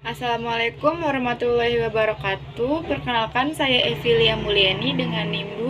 Assalamualaikum warahmatullahi wabarakatuh. Perkenalkan, saya Evilia Mulyani dengan NIM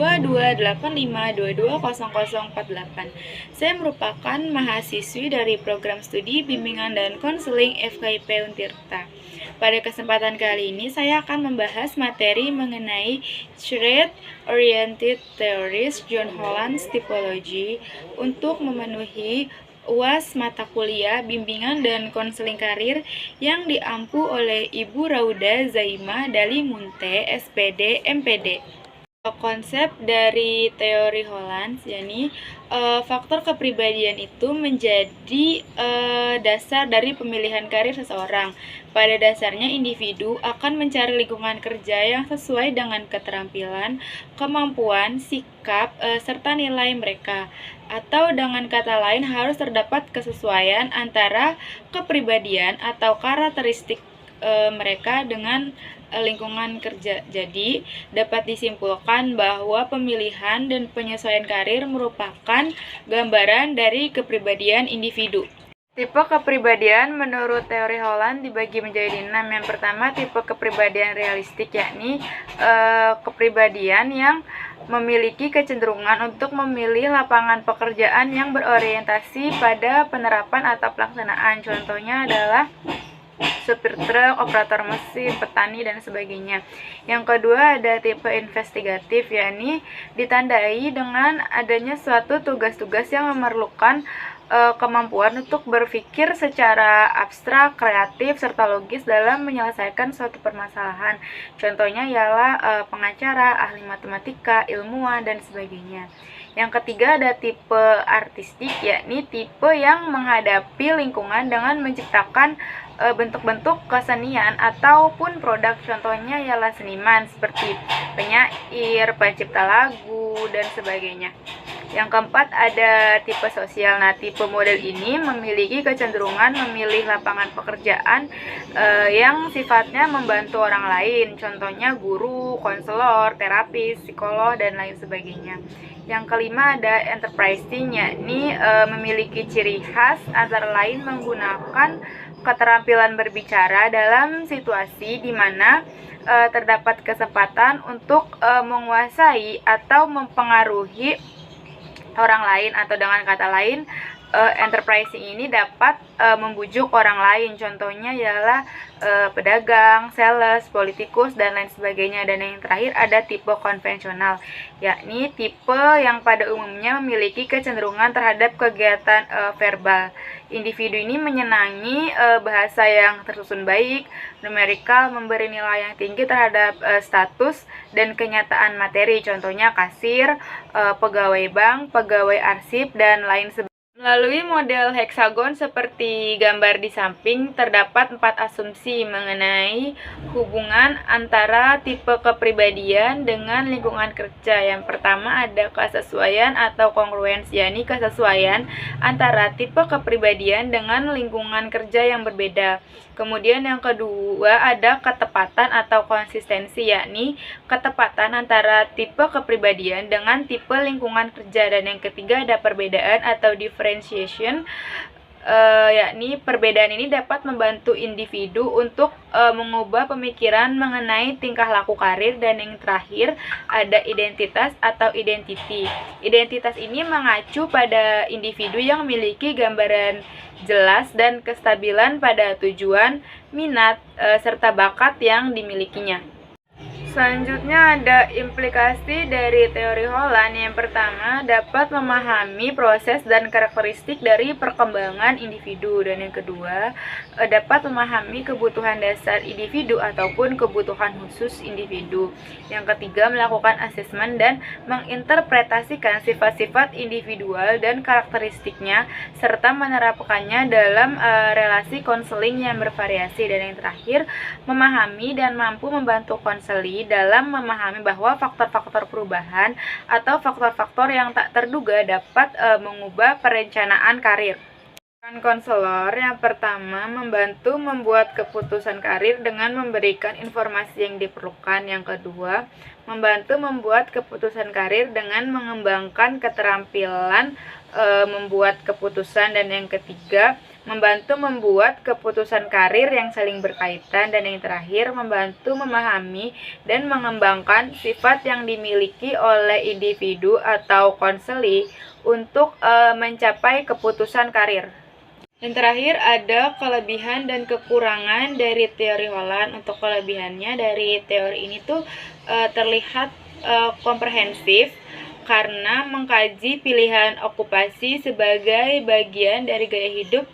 2285220048. Saya merupakan mahasiswi dari program studi bimbingan dan konseling FKIP Untirta. Pada kesempatan kali ini saya akan membahas materi mengenai Threat Oriented Theories John Holland's Typology untuk memenuhi UAS mata kuliah bimbingan dan konseling karir yang diampu oleh Ibu Rauda Zaimah Dalimunte, SPD, MPD. Konsep dari teori Holland, yakni faktor kepribadian itu menjadi dasar dari pemilihan karir seseorang. Pada dasarnya, individu akan mencari lingkungan kerja yang sesuai dengan keterampilan, kemampuan, sikap, serta nilai mereka. Atau dengan kata lain, harus terdapat kesesuaian antara kepribadian atau karakteristik mereka dengan lingkungan kerja. Jadi, dapat disimpulkan bahwa pemilihan dan penyesuaian karir merupakan gambaran dari kepribadian individu. Tipe kepribadian menurut teori Holland dibagi menjadi 6. Yang pertama, tipe kepribadian realistik, yakni kepribadian yang memiliki kecenderungan untuk memilih lapangan pekerjaan yang berorientasi pada penerapan atau pelaksanaan. Contohnya adalah supir truk, operator mesin, petani, dan sebagainya. Yang kedua ada tipe investigatif, yakni ditandai dengan adanya suatu tugas-tugas yang memerlukan kemampuan untuk berpikir secara abstrak, kreatif, serta logis dalam menyelesaikan suatu permasalahan. Contohnya ialah pengacara, ahli matematika, ilmuwan, dan sebagainya. Yang ketiga ada tipe artistik, yakni tipe yang menghadapi lingkungan dengan menciptakan bentuk-bentuk kesenian ataupun produk. Contohnya ialah seniman seperti penyair, pencipta lagu, dan sebagainya. Yang keempat ada tipe sosial. Nah, tipe model ini memiliki kecenderungan memilih lapangan pekerjaan yang sifatnya membantu orang lain. Contohnya guru, konselor, terapis, psikolog, dan lain sebagainya. Yang kelima ada enterprising, yakni memiliki ciri khas antara lain menggunakan keterampilan berbicara dalam situasi di mana terdapat kesempatan untuk menguasai atau mempengaruhi orang lain, atau dengan kata lain enterprising ini dapat membujuk orang lain. Contohnya ialah pedagang, sales, politikus, dan lain sebagainya. Dan yang terakhir ada tipe konvensional, yakni tipe yang pada umumnya memiliki kecenderungan terhadap kegiatan verbal. Individu ini menyenangi bahasa yang tersusun baik, numerikal, memberi nilai yang tinggi terhadap status dan kenyataan materi. Contohnya kasir, pegawai bank, pegawai arsip, dan lain sebagainya. Melalui model heksagon seperti gambar di samping, terdapat 4 asumsi mengenai hubungan antara tipe kepribadian dengan lingkungan kerja. Yang pertama ada kesesuaian atau kongruensi, yakni kesesuaian antara tipe kepribadian dengan lingkungan kerja yang berbeda. Kemudian yang kedua ada ketepatan atau konsistensi, yakni ketepatan antara tipe kepribadian dengan tipe lingkungan kerja. Dan yang ketiga ada perbedaan atau differentiation, yakni perbedaan ini dapat membantu individu untuk mengubah pemikiran mengenai tingkah laku karir. Dan yang terakhir ada identitas atau identity. Identitas ini mengacu pada individu yang memiliki gambaran jelas dan kestabilan pada tujuan, minat, serta bakat yang dimilikinya. Selanjutnya ada implikasi dari teori Holland. Yang pertama, dapat memahami proses dan karakteristik dari perkembangan individu. Dan yang kedua, dapat memahami kebutuhan dasar individu ataupun kebutuhan khusus individu. Yang ketiga, melakukan asesmen dan menginterpretasikan sifat-sifat individual dan karakteristiknya serta menerapkannya dalam relasi konseling yang bervariasi. Dan yang terakhir, memahami dan mampu membantu konseling dalam memahami bahwa faktor-faktor perubahan atau faktor-faktor yang tak terduga dapat mengubah perencanaan karir. Peran konselor yang pertama membantu membuat keputusan karir dengan memberikan informasi yang diperlukan. Yang kedua, membantu membuat keputusan karir dengan mengembangkan keterampilan membuat keputusan. Dan yang ketiga, membantu membuat keputusan karir yang saling berkaitan, dan yang terakhir membantu memahami dan mengembangkan sifat yang dimiliki oleh individu atau konseli untuk mencapai keputusan karir. Dan terakhir ada kelebihan dan kekurangan dari teori Holland. Untuk kelebihannya dari teori ini tuh terlihat komprehensif karena mengkaji pilihan okupasi sebagai bagian dari gaya hidup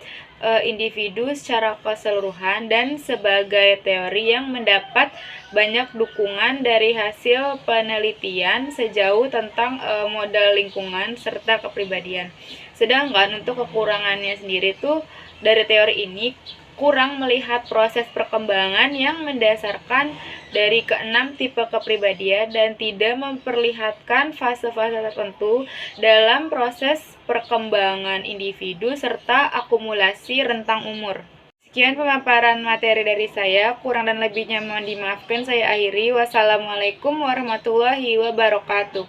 individu secara keseluruhan, dan sebagai teori yang mendapat banyak dukungan dari hasil penelitian sejauh tentang modal lingkungan serta kepribadian. Sedangkan untuk kekurangannya sendiri tuh dari teori ini kurang melihat proses perkembangan yang mendasarkan dari keenam tipe kepribadian dan tidak memperlihatkan fase-fase tertentu dalam proses perkembangan individu serta akumulasi rentang umur. Sekian pemaparan materi dari saya, kurang dan lebihnya mohon dimaafkan, saya akhiri. Wassalamualaikum warahmatullahi wabarakatuh.